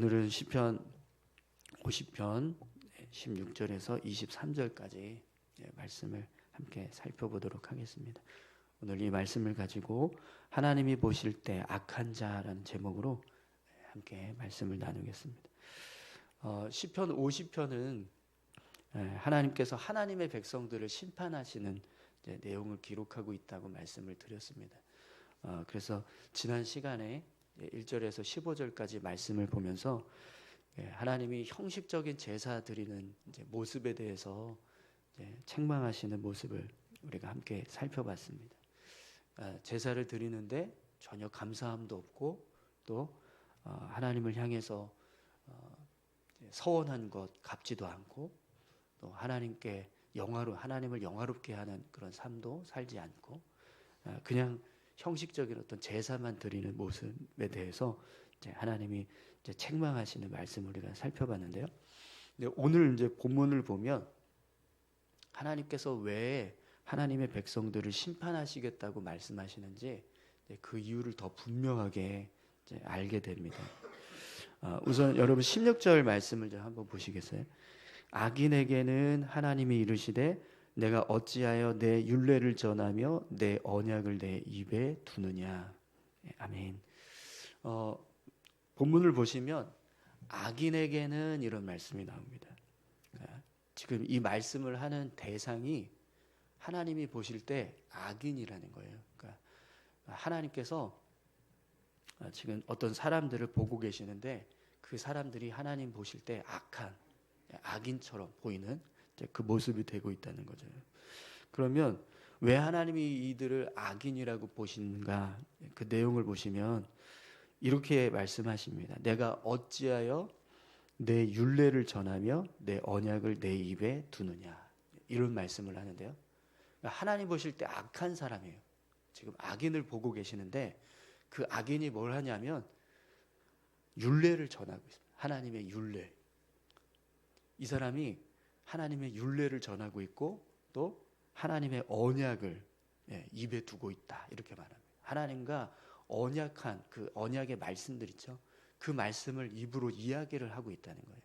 오늘은 시편 50편 16절에서 23절까지 말씀을 함께 살펴보도록 하겠습니다. 오늘 이 말씀을 가지고 하나님이 보실 때 악한 자라는 제목으로 함께 말씀을 나누겠습니다. 시편 50편은 하나님께서 하나님의 백성들을 심판하시는 내용을 기록하고 있다고 말씀을 드렸습니다. 그래서 지난 시간에 1절에서 15절까지 말씀을 보면서 하나님이 형식적인 제사 드리는 모습에 대해서 책망하시는 모습을 우리가 함께 살펴봤습니다. 제사를 드리는데 전혀 감사함도 없고 또 하나님을 향해서 서원한 것 갚지도 않고 또 하나님을 영화롭게 하는 그런 삶도 살지 않고 그냥 형식적인 어떤 제사만 드리는 모습에 대해서 하나님이 책망하시는 말씀을 우리가 살펴봤는데요. 근데 오늘 본문을 보면 하나님께서 왜 하나님의 백성들을 심판하시겠다고 말씀하시는지 그 이유를 더 분명하게 알게 됩니다. 우선 여러분 16절 말씀을 좀 한번 보시겠어요? 악인에게는 하나님이 이르시되 내가 어찌하여 내 율례를 전하며 내 언약을 내 입에 두느냐. 아멘. 본문을 보시면 악인에게는 이런 말씀이 나옵니다. 지금 이 말씀을 하는 대상이 하나님이 보실 때 악인이라는 거예요. 그러니까 하나님께서 지금 어떤 사람들을 보고 계시는데 그 사람들이 하나님 보실 때 악한 악인처럼 보이는 그 모습이 되고 있다는 거죠. 그러면 왜 하나님이 이들을 악인이라고 보시는가? 그 내용을 보시면 이렇게 말씀하십니다. 내가 어찌하여 내 율례를 전하며 내 언약을 내 입에 두느냐. 이런 말씀을 하는데요. 하나님 보실 때 악한 사람이에요. 지금 악인을 보고 계시는데 그 악인이 뭘 하냐면 율례를 전하고 있습니다. 하나님의 율례. 이 사람이 하나님의 율례를 전하고 있고 또 하나님의 언약을 입에 두고 있다. 이렇게 말합니다. 하나님과 언약한 그 언약의 말씀들 있죠. 그 말씀을 입으로 이야기를 하고 있다는 거예요.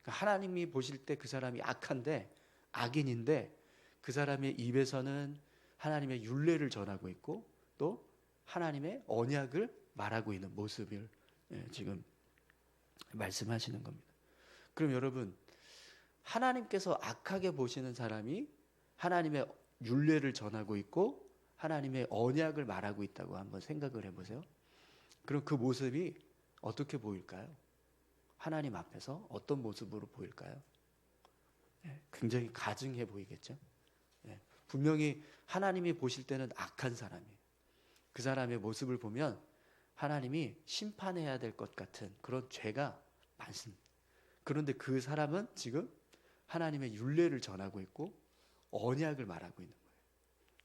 그러니까 하나님이 보실 때 그 사람이 악한데 악인인데 그 사람의 입에서는 하나님의 율례를 전하고 있고 또 하나님의 언약을 말하고 있는 모습을 지금 말씀하시는 겁니다. 그럼 여러분 하나님께서 악하게 보시는 사람이 하나님의 율례를 전하고 있고 하나님의 언약을 말하고 있다고 한번 생각을 해보세요. 그럼 그 모습이 어떻게 보일까요? 하나님 앞에서 어떤 모습으로 보일까요? 굉장히 가증해 보이겠죠? 분명히 하나님이 보실 때는 악한 사람이에요. 그 사람의 모습을 보면 하나님이 심판해야 될 것 같은 그런 죄가 많습니다. 그런데 그 사람은 지금 하나님의 율례를 전하고 있고 언약을 말하고 있는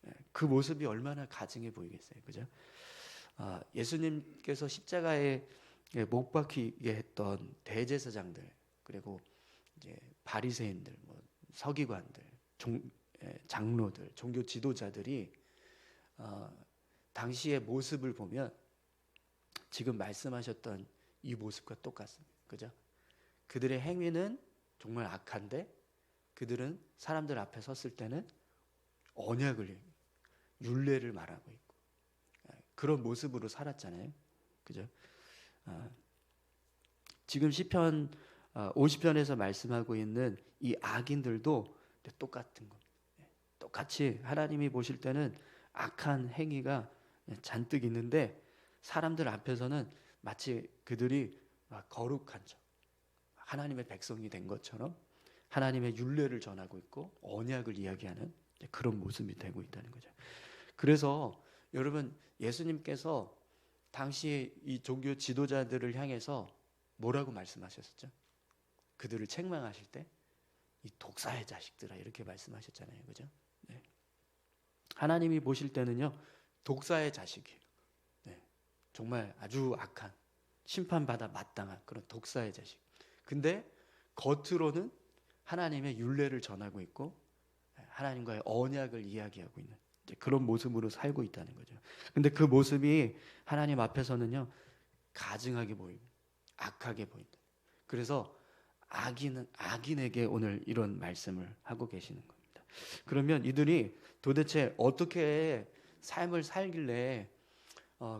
거예요. 그 모습이 얼마나 가증해 보이겠어요, 그죠? 예수님께서 십자가에 못 박히게 했던 대제사장들 그리고 이제 바리새인들, 서기관들, 장로들, 종교 지도자들이 당시의 모습을 보면 지금 말씀하셨던 이 모습과 똑같습니다, 그죠? 그들의 행위는 정말 악한데 그들은 사람들 앞에 섰을 때는 언약을 율례를 말하고 있고 그런 모습으로 살았잖아요, 그죠? 지금 시편 50편에서 말씀하고 있는 이 악인들도 똑같은 겁니다. 똑같이 하나님이 보실 때는 악한 행위가 잔뜩 있는데 사람들 앞에서는 마치 그들이 거룩한 척 하나님의 백성이 된 것처럼 하나님의 율례를 전하고 있고 언약을 이야기하는 그런 모습이 되고 있다는 거죠. 그래서 여러분 예수님께서 당시에 이 종교 지도자들을 향해서 뭐라고 말씀하셨었죠? 그들을 책망하실 때 이 독사의 자식들아 이렇게 말씀하셨잖아요, 그죠? 하나님이 보실 때는요 독사의 자식이에요. 정말 아주 악한 심판받아 마땅한 그런 독사의 자식. 근데 겉으로는 하나님의 율례를 전하고 있고 하나님과의 언약을 이야기하고 있는 그런 모습으로 살고 있다는 거죠. 근데 그 모습이 하나님 앞에서는요 가증하게 보입니다. 악하게 보인다. 그래서 악인에게 오늘 이런 말씀을 하고 계시는 겁니다. 그러면 이들이 도대체 어떻게 삶을 살길래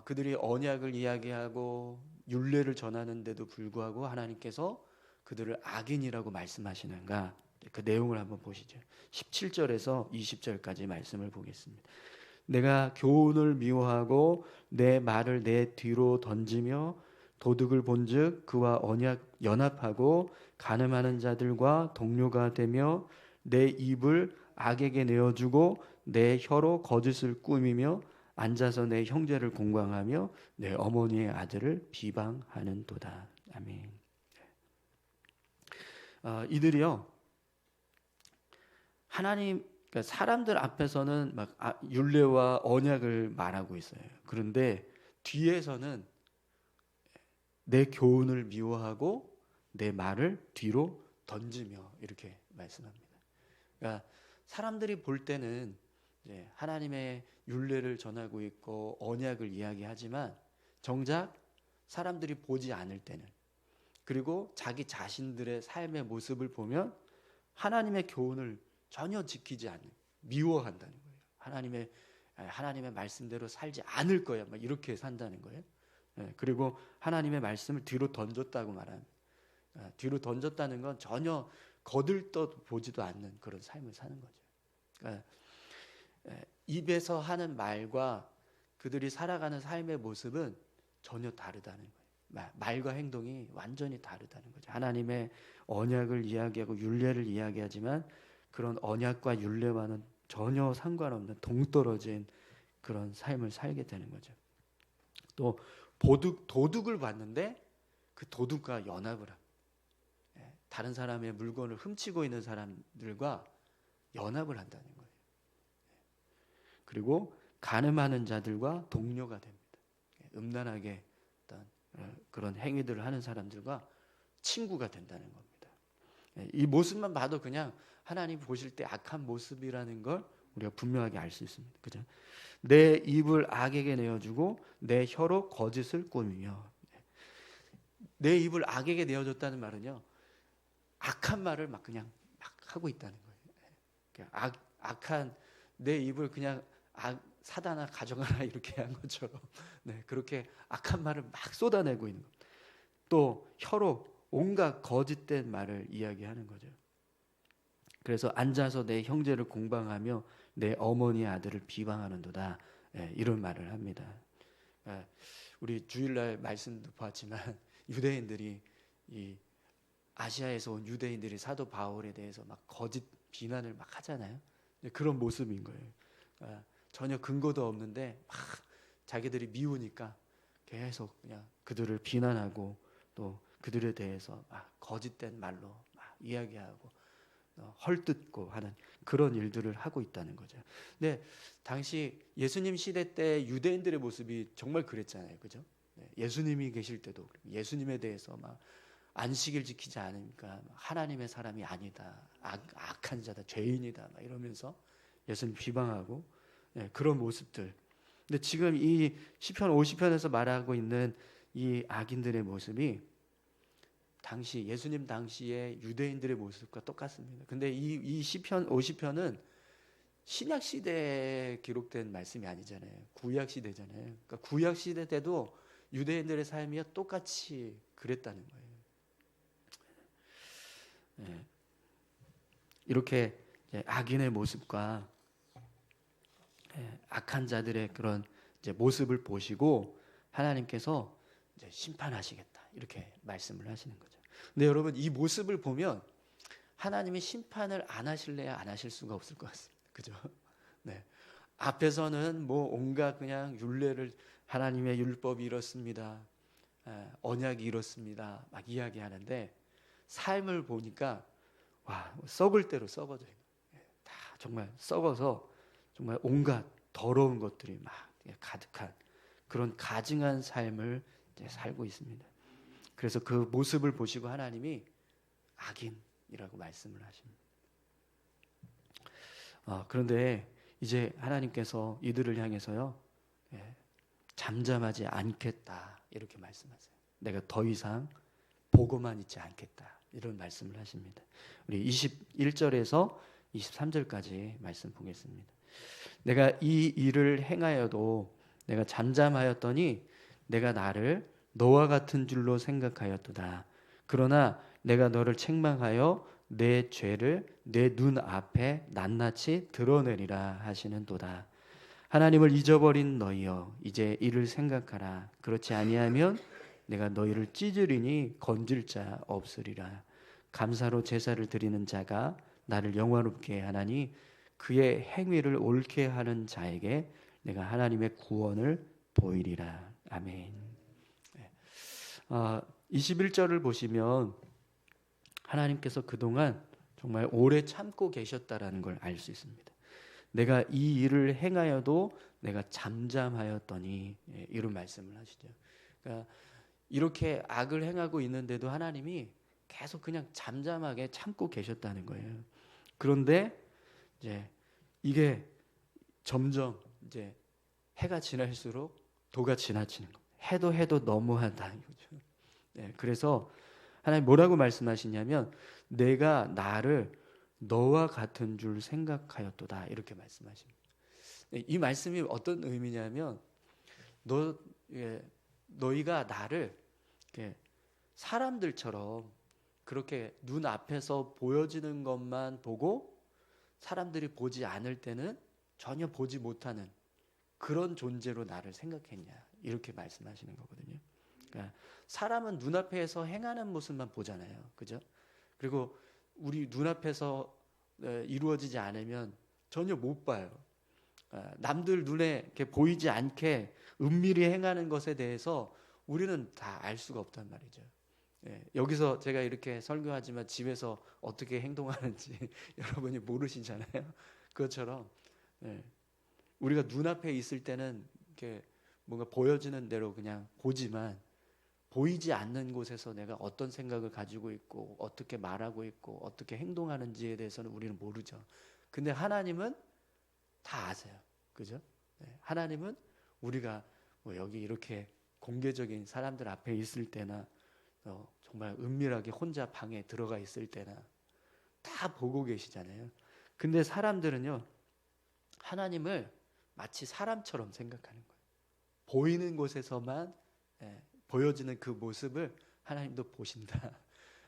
그들이 언약을 이야기하고 율례를 전하는데도 불구하고 하나님께서 그들을 악인이라고 말씀하시는가? 그 내용을 한번 보시죠. 17절에서 20절까지 말씀을 보겠습니다. 내가 교훈을 미워하고 내 말을 내 뒤로 던지며 도둑을 본즉 그와 언약 연합하고 간음하는 자들과 동료가 되며 내 입을 악에게 내어주고 내 혀로 거짓을 꾸미며 앉아서 내 형제를 공경하며 내 어머니의 아들을 비방하는도다. 아멘. 이들이요 하나님, 그러니까 사람들 앞에서는 막 율례와 언약을 말하고 있어요. 그런데 뒤에서는 내 교훈을 미워하고 내 말을 뒤로 던지며 이렇게 말씀합니다. 그러니까 사람들이 볼 때는 이제 하나님의 율례를 전하고 있고 언약을 이야기하지만 정작 사람들이 보지 않을 때는, 그리고 자기 자신들의 삶의 모습을 보면 하나님의 교훈을 전혀 지키지 않는, 미워한다는 거예요. 하나님의 말씀대로 살지 않을 거야, 막 이렇게 산다는 거예요. 그리고 하나님의 말씀을 뒤로 던졌다고 말합니다. 뒤로 던졌다는 건 전혀 거들떠 보지도 않는 그런 삶을 사는 거죠. 그러니까 입에서 하는 말과 그들이 살아가는 삶의 모습은 전혀 다르다는 거예요. 말과 행동이 완전히 다르다는 거죠. 하나님의 언약을 이야기하고 율례를 이야기하지만 그런 언약과 율례와는 전혀 상관없는 동떨어진 그런 삶을 살게 되는 거죠. 또 도둑을 봤는데 그 도둑과 연합을 합니다. 다른 사람의 물건을 훔치고 있는 사람들과 연합을 한다는 거예요. 그리고 간음하는 자들과 동료가 됩니다. 음란하게 어떤 그런 행위들을 하는 사람들과 친구가 된다는 겁니다. 이 모습만 봐도 그냥 하나님 보실 때 악한 모습이라는 걸 우리가 분명하게 알 수 있습니다. 그죠? 내 입을 악에게 내어주고 내 혀로 거짓을 꾸미며. 내 입을 악에게 내어줬다는 말은요, 악한 말을 막 그냥 막 하고 있다는 거예요. 악한 내 입을 그냥 사단아 가져가라 이렇게 한 것처럼, 네, 그렇게 악한 말을 막 쏟아내고 있는 겁니다. 또 혀로 온갖 거짓된 말을 이야기하는 거죠. 그래서 앉아서 내 형제를 공방하며 내 어머니의 아들을 비방하는도다. 이런 말을 합니다. 우리 주일날 말씀도 봤지만 유대인들이, 이 아시아에서 온 유대인들이 사도 바울에 대해서 막 거짓 비난을 막 하잖아요. 그런 모습인 거예요. 전혀 근거도 없는데 막 자기들이 미우니까 계속 그냥 그들을 비난하고 또 그들에 대해서 막 거짓된 말로 막 이야기하고 헐뜯고 하는 그런 일들을 하고 있다는 거죠. 근데 당시 예수님 시대 때 유대인들의 모습이 정말 그랬잖아요. 그죠? 예수님이 계실 때도 예수님에 대해서 막 안식일 지키지 않으니까 하나님의 사람이 아니다, 악한 자다, 죄인이다 막 이러면서 예수님 비방하고 그런 모습들. 근데 지금 이 시편 50편에서 말하고 있는 이 악인들의 모습이 당시 예수님 당시의 유대인들의 모습과 똑같습니다. 근데 이 시편 50편은 신약 시대에 기록된 말씀이 아니잖아요. 구약 시대잖아요. 그러니까 구약 시대 때도 유대인들의 삶이 똑같이 그랬다는 거예요. 이렇게 악인의 모습과 악한 자들의 그런 모습을 보시고 하나님께서 이제 심판하시겠다 이렇게 말씀을 하시는 거죠. 근데 여러분, 이 모습을 보면 하나님이 심판을 안 하실래야 안 하실 수가 없을 것 같습니다. 그죠? 네. 앞에서는 뭐 온갖 그냥 율례를, 하나님의 율법이 이렇습니다, 언약이 이렇습니다 막 이야기하는데 삶을 보니까 와, 썩을 대로 썩어져 있는, 다 정말 썩어서 정말 온갖 더러운 것들이 막 가득한 그런 가증한 삶을 이제 살고 있습니다. 그래서 그 모습을 보시고 하나님이 악인이라고 말씀을 하십니다. 그런데 이제 하나님께서 이들을 향해서요, 잠잠하지 않겠다 이렇게 말씀하세요. 내가 더 이상 보고만 있지 않겠다. 이런 말씀을 하십니다. 우리 21절에서 23절까지 말씀 보겠습니다. 내가 이 일을 행하여도 내가 잠잠하였더니 내가 나를 너와 같은 줄로 생각하였도다. 그러나 내가 너를 책망하여 내 죄를 내 눈 앞에 낱낱이 드러내리라 하시는도다. 하나님을 잊어버린 너희여, 이제 이를 생각하라. 그렇지 아니하면 내가 너희를 찢으리니 건질 자 없으리라. 감사로 제사를 드리는 자가 나를 영화롭게 하나니 그의 행위를 옳게 하는 자에게 내가 하나님의 구원을 보이리라. 아멘. 21절을 보시면 하나님께서 그동안 정말 오래 참고 계셨다라는 걸 알 수 있습니다. 내가 이 일을 행하여도 내가 잠잠하였더니, 이런 말씀을 하시죠. 그러니까 이렇게 악을 행하고 있는데도 하나님이 계속 그냥 잠잠하게 참고 계셨다는 거예요. 그런데 이제 이게 점점 이제 해가 지날수록 도가 지나치는 거. 해도 너무하다 이거죠. 그래서 하나님 뭐라고 말씀하시냐면 내가 나를 너와 같은 줄 생각하였도다 이렇게 말씀하십니다. 이 말씀이 어떤 의미냐면 너희가 나를 사람들처럼 그렇게 눈 앞에서 보여지는 것만 보고 사람들이 보지 않을 때는 전혀 보지 못하는 그런 존재로 나를 생각했냐 이렇게 말씀하시는 거거든요. 그러니까 사람은 눈앞에서 행하는 모습만 보잖아요, 그죠? 그리고 우리 눈앞에서 이루어지지 않으면 전혀 못 봐요. 남들 눈에 이렇게 보이지 않게 은밀히 행하는 것에 대해서 우리는 다 알 수가 없단 말이죠. 여기서 제가 이렇게 설교하지만 집에서 어떻게 행동하는지 여러분이 모르시잖아요. 그것처럼 우리가 눈앞에 있을 때는 이렇게 뭔가 보여지는 대로 그냥 보지만 보이지 않는 곳에서 내가 어떤 생각을 가지고 있고 어떻게 말하고 있고 어떻게 행동하는지에 대해서는 우리는 모르죠. 근데 하나님은 다 아세요. 그죠? 하나님은 우리가 뭐 여기 이렇게 공개적인 사람들 앞에 있을 때나 정말 은밀하게 혼자 방에 들어가 있을 때나 다 보고 계시잖아요. 근데 사람들은요, 하나님을 마치 사람처럼 생각하는 거예요. 보이는 곳에서만 보여지는 그 모습을 하나님도 보신다.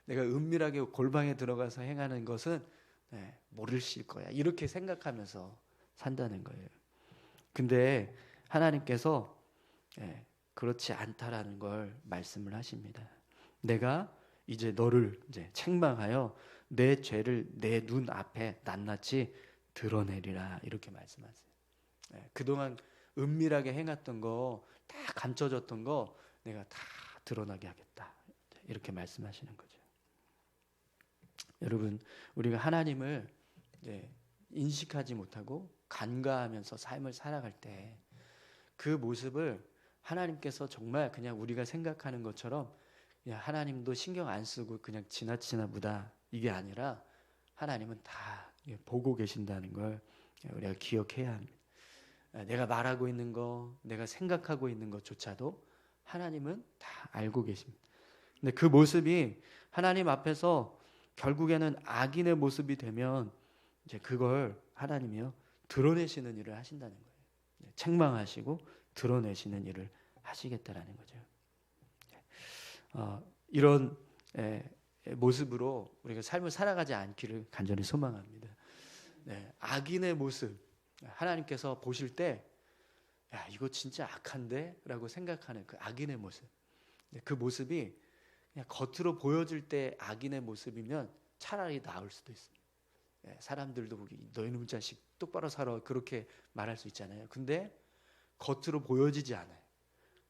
내가 은밀하게 골방에 들어가서 행하는 것은 모르실 거야. 이렇게 생각하면서 산다는 거예요. 근데 하나님께서 그렇지 않다라는 걸 말씀을 하십니다. 내가 이제 너를 이제 책망하여 내 죄를 내 눈 앞에 낱낱이 드러내리라 이렇게 말씀하세요. 그동안 은밀하게 행했던 거, 다 감춰졌던 거 내가 다 드러나게 하겠다. 이렇게 말씀하시는 거죠. 여러분, 우리가 하나님을 인식하지 못하고 간과하면서 삶을 살아갈 때 그 모습을 하나님께서 정말 그냥 우리가 생각하는 것처럼 그냥 하나님도 신경 안 쓰고 그냥 지나치나 보다 이게 아니라 하나님은 다 보고 계신다는 걸 우리가 기억해야 합니다. 내가 말하고 있는 거, 내가 생각하고 있는 것조차도 하나님은 다 알고 계십니다. 근데 그 모습이 하나님 앞에서 결국에는 악인의 모습이 되면 이제 그걸 하나님이요 드러내시는 일을 하신다는 거예요. 책망하시고 드러내시는 일을 하시겠다라는 거죠. 이런 모습으로 우리가 삶을 살아가지 않기를 간절히 소망합니다. 악인의 모습 하나님께서 보실 때 야, 이거 진짜 악한데? 라고 생각하는 그 악인의 모습. 그 모습이 그냥 겉으로 보여질 때 악인의 모습이면 차라리 나을 수도 있습니다. 사람들도 보기 너 이놈 자식 똑바로 살아 그렇게 말할 수 있잖아요. 근데 겉으로 보여지지 않아요.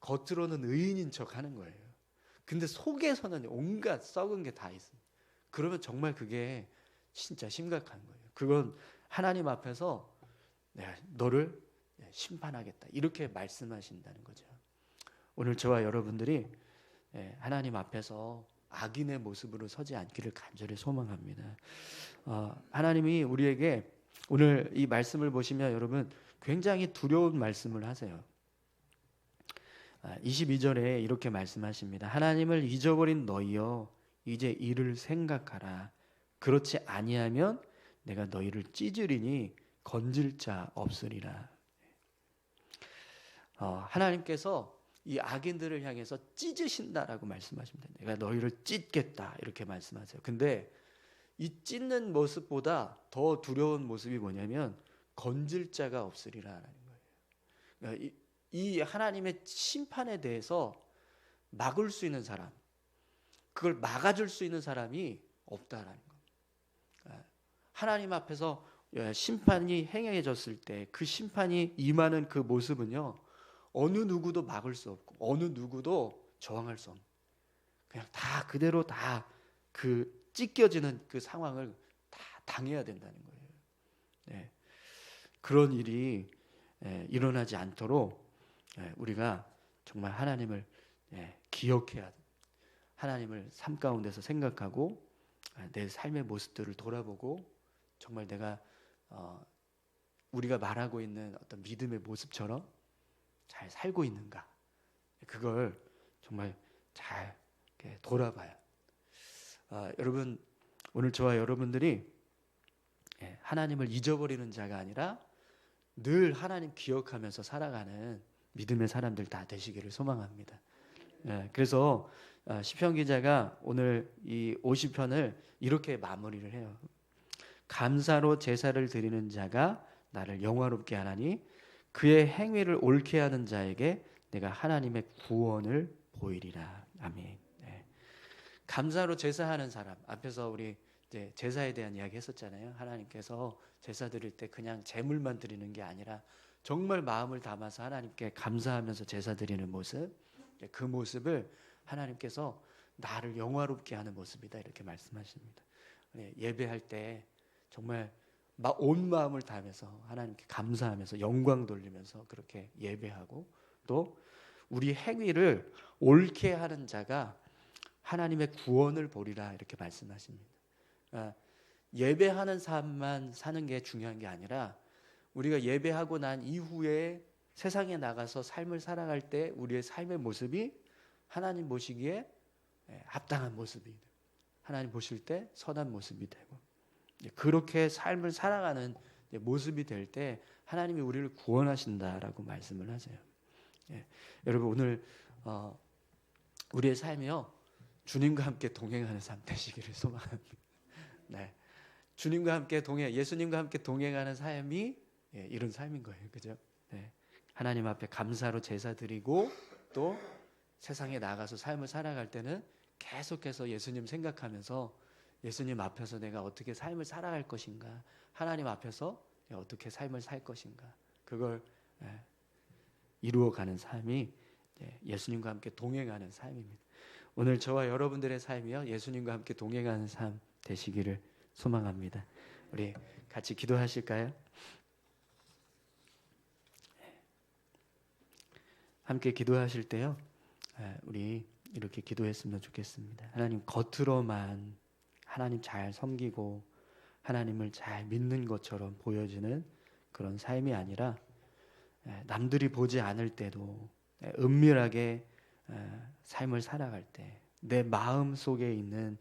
겉으로는 의인인 척 하는 거예요. 근데 속에서는 온갖 썩은 게 다 있습니다. 그러면 정말 그게 진짜 심각한 거예요. 그건 하나님 앞에서 내가 너를 심판하겠다 이렇게 말씀하신다는 거죠. 오늘 저와 여러분들이 하나님 앞에서 악인의 모습으로 서지 않기를 간절히 소망합니다. 하나님이 우리에게 오늘 이 말씀을 보시면 여러분 굉장히 두려운 말씀을 하세요. 22절에 이렇게 말씀하십니다. 하나님을 잊어버린 너희여 이제 이를 생각하라. 그렇지 아니하면 내가 너희를 찢으리니 건질 자 없으리라. 하나님께서 이 악인들을 향해서 찢으신다라고 말씀하십니다. 내가 너희를 찢겠다 이렇게 말씀하세요. 근데 이 찢는 모습보다 더 두려운 모습이 뭐냐면 건질 자가 없으리라는 거예요. 그러니까 이 하나님의 심판에 대해서 막을 수 있는 사람, 그걸 막아줄 수 있는 사람이 없다라는 겁니다. 하나님 앞에서 심판이 행해졌을 때 그 심판이 임하는 그 모습은요, 어느 누구도 막을 수 없고 어느 누구도 저항할 수 없는, 그냥 다 그대로 다 그 찢겨지는 그 상황을 다 당해야 된다는 거예요. 네. 그런 일이 일어나지 않도록 우리가 정말 하나님을 기억해야, 하나님을 삶 가운데서 생각하고 내 삶의 모습들을 돌아보고 정말 내가 우리가 말하고 있는 어떤 믿음의 모습처럼 잘 살고 있는가, 그걸 정말 잘 돌아봐요. 여러분, 오늘 저와 여러분들이 하나님을 잊어버리는 자가 아니라 늘 하나님 기억하면서 살아가는 믿음의 사람들 다 되시기를 소망합니다. 그래서 시편 기자가 오늘 이 50편을 이렇게 마무리를 해요. 감사로 제사를 드리는 자가 나를 영화롭게 하나니 그의 행위를 옳게 하는 자에게 내가 하나님의 구원을 보이리라. 아멘. 감사로 제사하는 사람, 앞에서 우리 이제 제사에 대한 이야기 했었잖아요. 하나님께서 제사 드릴 때 그냥 제물만 드리는 게 아니라 정말 마음을 담아서 하나님께 감사하면서 제사 드리는 모습, 그 모습을 하나님께서 나를 영화롭게 하는 모습이다 이렇게 말씀하십니다. 예배할 때 정말 온 마음을 다하면서 하나님께 감사하면서 영광 돌리면서 그렇게 예배하고, 또 우리 행위를 옳게 하는 자가 하나님의 구원을 보리라 이렇게 말씀하십니다. 예배하는 삶만 사는 게 중요한 게 아니라 우리가 예배하고 난 이후에 세상에 나가서 삶을 살아갈 때 우리의 삶의 모습이 하나님 보시기에 합당한 모습이, 하나님 보실 때 선한 모습이 되고, 그렇게 삶을 살아가는 모습이 될 때 하나님이 우리를 구원하신다라고 말씀을 하세요. 여러분, 오늘 우리의 삶이요, 주님과 함께 동행하는 삶 되시기를 소망합니다. 주님과 함께 예수님과 함께 동행하는 삶이 이런 삶인 거예요, 그죠? 하나님 앞에 감사로 제사 드리고 또 세상에 나가서 삶을 살아갈 때는 계속해서 예수님 생각하면서 예수님 앞에서 내가 어떻게 삶을 살아갈 것인가, 하나님 앞에서 어떻게 삶을 살 것인가, 그걸 이루어가는 삶이 예수님과 함께 동행하는 삶입니다. 오늘 저와 여러분들의 삶이요, 예수님과 함께 동행하는 삶 되시기를 소망합니다. 우리 같이 기도하실까요? 함께 기도하실 때요, 우리 이렇게 기도했으면 좋겠습니다. 하나님, 겉으로만 하나님 잘 섬기고 하나님을 잘 믿는 것처럼 보여지는 그런 삶이 아니라 남들이 보지 않을 때도 은밀하게 삶을 살아갈 때 내 마음 속에 있는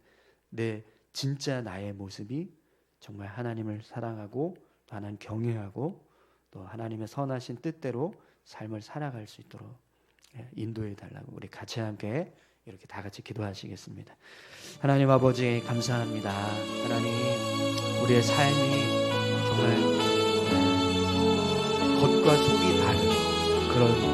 내 진짜 나의 모습이 정말 하나님을 사랑하고 또 하나님 경외하고 또 하나님의 선하신 뜻대로 삶을 살아갈 수 있도록 인도해 달라고 우리 같이 함께 이렇게 다 같이 기도하시겠습니다. 하나님 아버지, 감사합니다. 하나님, 우리의 삶이 정말 겉과 속이 다른 그런